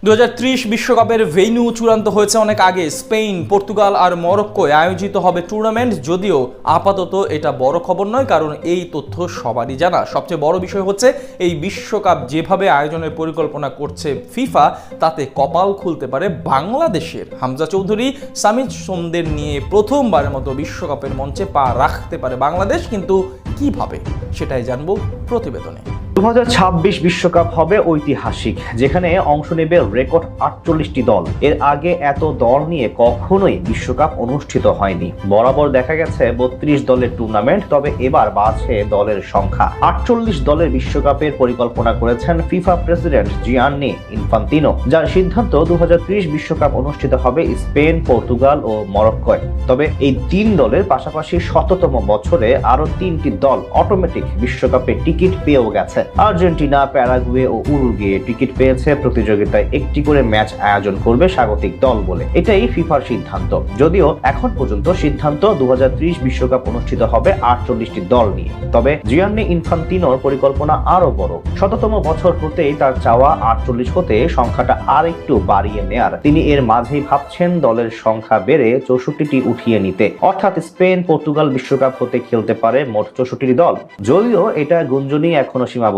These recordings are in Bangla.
2030 বিশ্বকাপের ভেন্যু চূড়ান্ত হয়েছে অনেক আগে। স্পেন, পর্তুগাল আর মরক্কোয় আয়োজিত হবে টুর্নামেন্ট। যদিও আপাতত এটা বড় খবর নয়, কারণ এই তথ্য সবারই জানা। সবচেয়ে বড় বিষয় হচ্ছে এই বিশ্বকাপ যেভাবে আয়োজনের পরিকল্পনা করছে ফিফা, তাতে কপাল খুলতে পারে বাংলাদেশের। হামজা চৌধুরী, সামিদ সোমদের নিয়ে প্রথমবারের মতো বিশ্বকাপের মঞ্চে পা রাখতে পারে বাংলাদেশ, কিন্তু কিভাবে সেটাই জানবো প্রতিবেদনে। 2026 বিশ্বকাপ হবে ঐতিহাসিক, যেখানে অংশ নেবে রেকর্ড 48টি দল। এর আগে এত দল নিয়ে কখনোই বিশ্বকাপ অনুষ্ঠিত হয়নি। বরাবর দেখা গেছে 32 দলের টুর্নামেন্ট, তবে এবার বাড়ছে দলের সংখ্যা। 48 দলের বিশ্বকাপের পরিকল্পনা করেছেন ফিফা প্রেসিডেন্ট জিয়ান্নি ইনফান্তিনো, যার সিদ্ধান্ত 2030 বিশ্বকাপ অনুষ্ঠিত হবে স্পেন, পর্তুগাল ও মরক্কোয়। তবে এই 3 দলের পাশাপাশি 100তম বছরে আরো 3টি দল অটোমেটিক বিশ্বকাপে টিকিট পেয়েও গেছে। আর্জেন্টিনা, প্যারাগুয়ে ও উরুগুয়ে টিকিট পেয়েছে। প্রতিযোগিতায় একটি করে ম্যাচ আয়োজন করবে স্বাগতিক দল বলে, এটাই ফিফার সিদ্ধান্ত। যদিও এখন পর্যন্ত সিদ্ধান্ত 2030 বিশ্বকাপ অনুষ্ঠিত হবে 48টি দল নিয়ে। তবে জিয়ান্নি ইনফান্তিনোর পরিকল্পনা আরো বড়। 100তম বছর হতেই তার চাওয়া 48 হতে সংখ্যাটা আর একটু বাড়িয়ে নেয়ার। তিনি এর মাঝেই ভাবছেন দলের সংখ্যা বেড়ে 64টি উঠিয়ে নিতে, অর্থাৎ স্পেন, পর্তুগাল বিশ্বকাপ হতে খেলতে পারে মোট 64টি দল। যদিও এটা গুঞ্জনই এখনো সীমাবদ্ধ,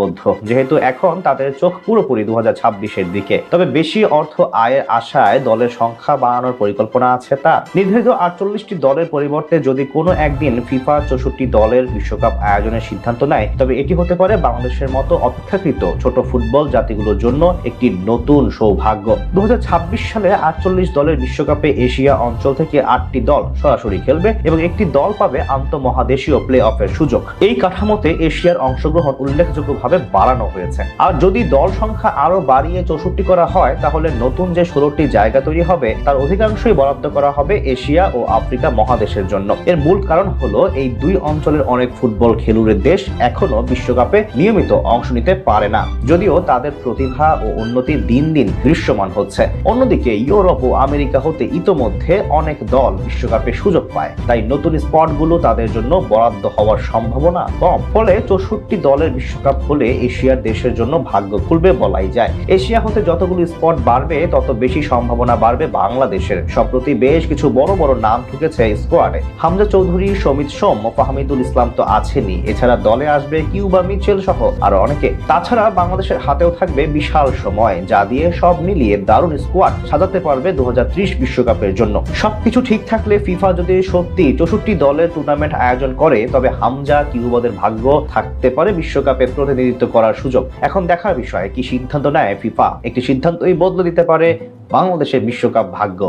যেহেতু এখন তাদের চোখ পুরোপুরি 2026-এর দিকে। তবে বেশি অর্থ আয়ের আশায় দলের সংখ্যা বাড়ানোর পরিকল্পনা আছে তার। নির্ধারিত 48টি দলের পরিবর্তে যদি কোনো একদিন ফিফা 64 দলের বিশ্বকাপ আয়োজনের সিদ্ধান্ত নেয়, তবে এটি হতে পারে বাংলাদেশের মতো অপেক্ষাকৃত ছোট ফুটবল জাতিগুলোর জন্য একটি নতুন সৌভাগ্য। 2026 সালে 48 দলের বিশ্বকাপে এশিয়া অঞ্চল থেকে 8টি দল সরাসরি খেলবে এবং একটি দল পাবে আন্তঃমহাদেশীয় প্লে অফের সুযোগ। এই কাঠামোতে এশিয়ার অংশগ্রহণ উল্লেখযোগ্যভাবে বাড়ানো হয়েছে। আর যদি দল সংখ্যা আরো বাড়িয়ে 64 করা হয়, তাহলে নতুন যে 16টি জায়গা তৈরি হবে তার অধিকাংশই বরাদ্দ করা হবে এশিয়া ও আফ্রিকা মহাদেশের জন্য। এর মূল কারণ হলো এই দুই অঞ্চলের অনেক ফুটবল খেলুড়ের দেশ এখনো বিশ্বকাপে নিয়মিত অংশ নিতে পারে না, যদিও তাদের প্রতিভা ও উন্নতি দিন দিন দৃশ্যমান হচ্ছে। অন্যদিকে ইউরোপ ও আমেরিকা হতে ইতোমধ্যে অনেক দল বিশ্বকাপে সুযোগ পায়, তাই নতুন স্পটগুলো তাদের জন্য বরাদ্দ হওয়ার সম্ভাবনা কম। ফলে 64 দলের বিশ্বকাপ হলে এশিয়ার দেশের জন্য ভাগ্য খুলবে বলাই যায়। এশিয়া হতে যতগুলো স্পট বাড়বে, তত বেশি সম্ভাবনা বাড়বে বাংলাদেশের। সম্প্রতি বেশ কিছু বড় বড় নাম ঢুকেছে স্কোয়াডে। হামজা চৌধুরী, সমিত সোম ও ফাহমিদুল ইসলাম তো আছেনই, এছাড়া দলে আসবে কিউবা মিচেল সহ আরো অনেকে। তাছাড়া বাংলাদেশের হাতেও থাকবে বিশাল সময়, যা দিয়ে সব মিলিয়ে দারুণ স্কোয়াড সাজাতে পারবে 2030 বিশ্বকাপের জন্য। সবকিছু ঠিক থাকলে ফিফা যদি সত্যি 64 দলের টুর্নামেন্ট আয়োজন করে, তবে হামজা, কিউবাদের ভাগ্য থাকতে পারে বিশ্বকাপে প্রতিনিধিত্ব করার সুযোগ। এখন দেখার বিষয় কি সিদ্ধান্ত নেয় ফিফা। একটি সিদ্ধান্তই বদলে দিতে পারে বাংলাদেশের বিশ্বকাপ ভাগ্য।